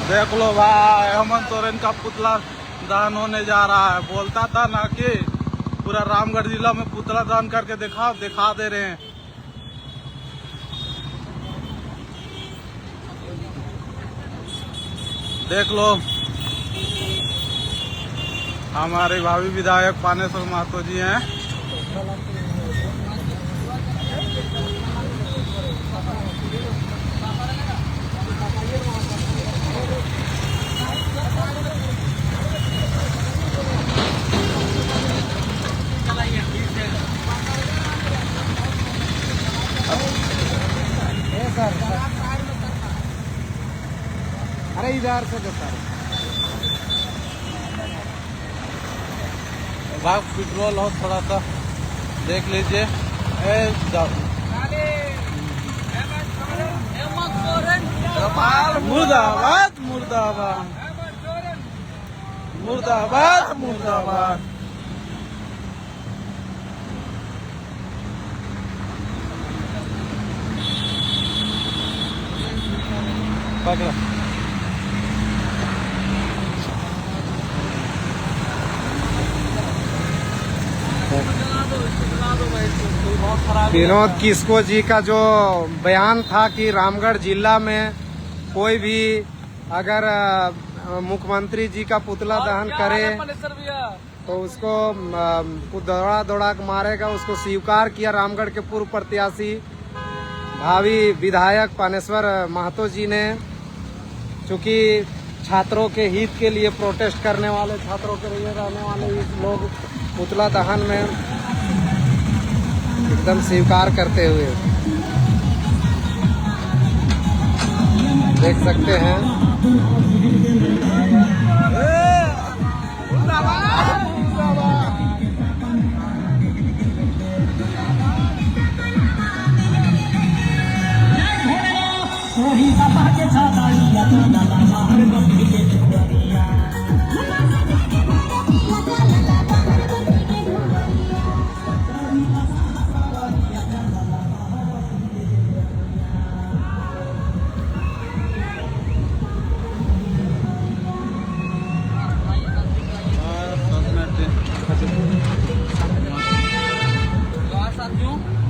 देख लो भाई, हेमंत सोरेन का पुतला दहन होने जा रहा है। बोलता था ना कि पूरा रामगढ़ जिला में पुतला दहन करके दिखा दे रहे हैं। देख लो, हमारे भावी विधायक पानेश्वर महतो जी हैं। अरे इधर से भाग पेट्रोल हो, थोड़ा सा देख लीजिए। मुर्दाबाद मुर्दाबाद मुर्दाबाद मुर्दाबाद। पकड़ो। विनोद किस्को जी का जो बयान था कि रामगढ़ जिला में कोई भी अगर मुख्यमंत्री जी का पुतला दहन करे तो उसको दौड़ा के मारेगा, उसको स्वीकार किया रामगढ़ के पूर्व प्रत्याशी भावी विधायक पानेश्वर महतो जी ने। चूँकि छात्रों के हित के लिए प्रोटेस्ट करने वाले, छात्रों के लिए रहने वाले इस लोग पुतला दहन में एकदम स्वीकार करते हुए देख सकते हैं।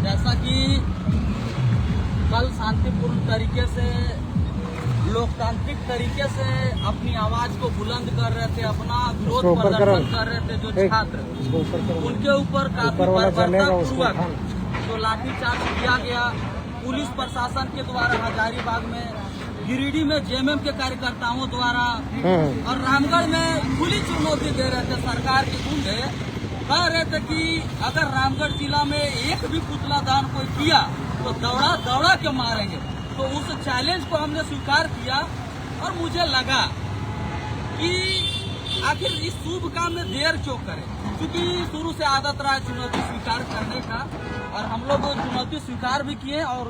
जैसा कि कल शांतिपूर्ण तरीके से, लोकतांत्रिक तरीके से अपनी आवाज को बुलंद कर रहे थे, अपना विरोध प्रदर्शन कर रहे थे जो छात्र, उनके ऊपर काफी बर्बरतापूर्वक जो लाठीचार्ज किया गया पुलिस प्रशासन के द्वारा, हजारीबाग में, गिरिडीह में जेएमएम के कार्यकर्ताओं द्वारा, और रामगढ़ में खुली चुनौती दे रहे थे सरकार के गुंडे। कह रहे थे कि अगर रामगढ़ जिला में एक भी पुतला दान कोई किया तो दौड़ा के मारेंगे। तो उस चैलेंज को हमने स्वीकार किया और मुझे लगा कि आखिर इस शुभ काम में देर क्यों करें, क्योंकि शुरू से आदत रहा है चुनौती स्वीकार करने का, और हम लोग चुनौती स्वीकार भी किए। और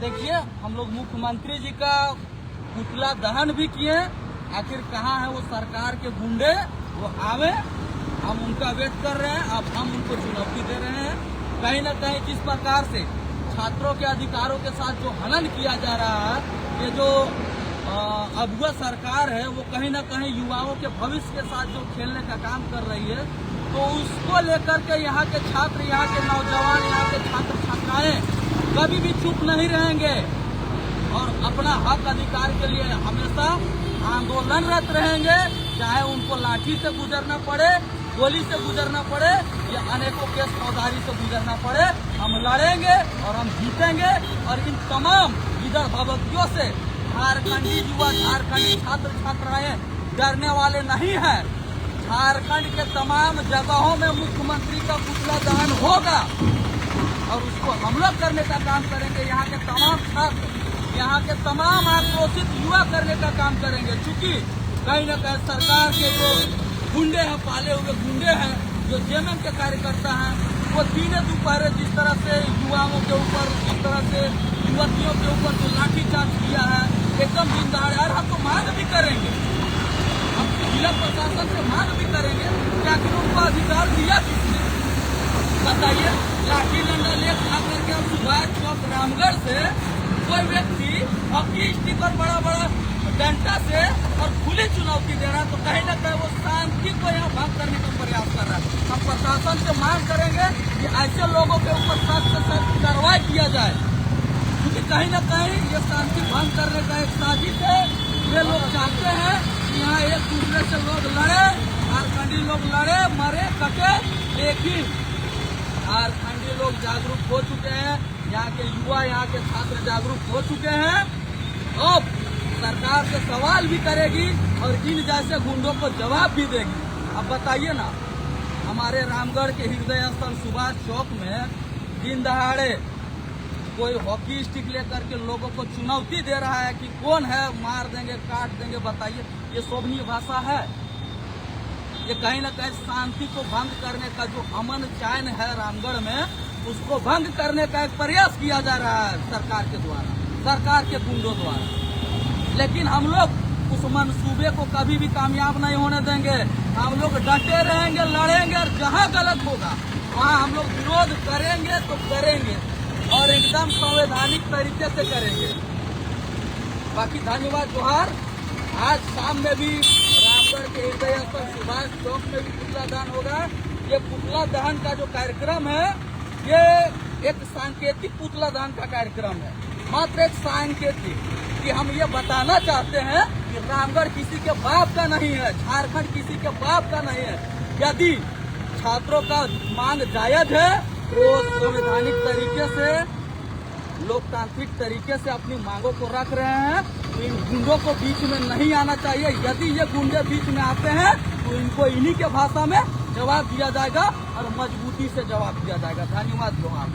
देखिए, हम लोग मुख्यमंत्री जी का पुतला दहन भी किए। आखिर कहाँ है वो सरकार के गुंडे, वो आवे, हम उनका वेट कर रहे हैं। अब हम उनको चुनौती दे रहे हैं। कहीं न कहीं जिस प्रकार से छात्रों के अधिकारों के साथ जो हनन किया जा रहा है, ये जो अगुआ सरकार है, वो कहीं न कहीं युवाओं के भविष्य के साथ जो खेलने का काम कर रही है, तो उसको लेकर के यहाँ के छात्र, यहाँ के नौजवान, यहाँ के छात्र छात्राएं कभी भी चुप नहीं रहेंगे और अपना हक अधिकार के लिए हमेशा आंदोलनरत रहेंगे। चाहे उनको लाठी से गुजरना पड़े, गोली से गुजरना पड़े, या अनेकों केस फौजदारी से गुजरना पड़े, हम लड़ेंगे और हम जीतेंगे। और इन तमाम लीडर भगवतियों से झारखंडी युवा, झारखंडी छात्र छात्राएं डरने वाले नहीं हैं। झारखंड के तमाम जगहों में मुख्यमंत्री का पुतला दहन होगा और उसको हम लोग करने का काम करेंगे। यहाँ के तमाम छात्र, यहाँ के तमाम आक्रोशित युवा करने का काम करेंगे। चूंकि कहीं न कहीं सरकार के जो गुंडे हैं, पाले हुए गुंडे हैं, जो जेएमएम के कार्यकर्ता हैं, वो दिने दोपहर जिस तरह से युवाओं के ऊपर, जिस तरह से युवतियों के ऊपर जो लाठीचार्ज किया है, एकदम दिन दहाड़े। और हम तो मांग भी करेंगे, हम जिला प्रशासन से मांग भी करेंगे कि आखिर उनको अधिकार दिया किसने, बताइए। लाठी डंडा ले खा करके हम सुभाष चौक रामगढ़ से कोई व्यक्ति कि हॉकी स्टिक और बड़ा बड़ा डंडा से और खुली चुनौती दे रहा है, तो कहीं ना कहीं वो शांति को यहाँ भंग करने का प्रयास कर रहा है। हम प्रशासन से मांग करेंगे कि ऐसे लोगों के ऊपर सख्त से सख्त कार्रवाई किया जाए, क्योंकि कहीं ना कहीं ये शांति भंग करने का एक साजिश है। ये लोग चाहते हैं कि यहाँ एक दूसरे से लोग लड़े, झारखंडी लोग लड़े, मरे, कटे, लेकिन झारखंडी लोग जागरूक हो चुके हैं, यहाँ के युवा, यहाँ के छात्र जागरूक हो चुके हैं। अब सरकार से सवाल भी करेगी और इन जैसे गुंडों को जवाब भी देगी। अब बताइए ना, हमारे रामगढ़ के हृदय स्थल सुभाष चौक में दिन दहाड़े कोई हॉकी स्टिक लेकर के लोगों को चुनौती दे रहा है कि कौन है, मार देंगे, काट देंगे। बताइए, ये शोभनीय भाषा है? ये कहीं ना कहीं शांति को भंग करने का जो अमन चैन है रामगढ़ में, उसको भंग करने का एक प्रयास किया जा रहा है सरकार के द्वारा, सरकार के गुंडों द्वारा। लेकिन हम लोग उस मंसूबे को कभी भी कामयाब नहीं होने देंगे। हम लोग डटे रहेंगे, लड़ेंगे, और जहां गलत होगा वहां हम लोग विरोध करेंगे तो करेंगे, और एकदम संवैधानिक तरीके से करेंगे। बाकी धन्यवाद, जोहार। आज शाम में भी रामगढ़ के हृदय स्थल सुभाष चौक में भी पुतला दहन होगा। ये पुतला दहन का जो कार्यक्रम है, ये एक सांकेतिक पुतला दहन का कार्यक्रम है, मात्र एक सांकेतिक, कि हम ये बताना चाहते हैं कि रामगढ़ किसी के बाप का नहीं है, झारखंड किसी के बाप का नहीं है। यदि छात्रों का मांग जायज है, वो संवैधानिक तरीके से, लोकतांत्रिक तरीके से अपनी मांगों को रख रहे हैं, तो इन गुंडों को बीच में नहीं आना चाहिए। यदि ये गुंडे बीच में आते हैं तो इनको इन्हीं के भाषा में जवाब दिया जाएगा और मजबूती से जवाब दिया जाएगा। धन्यवाद, जोहार।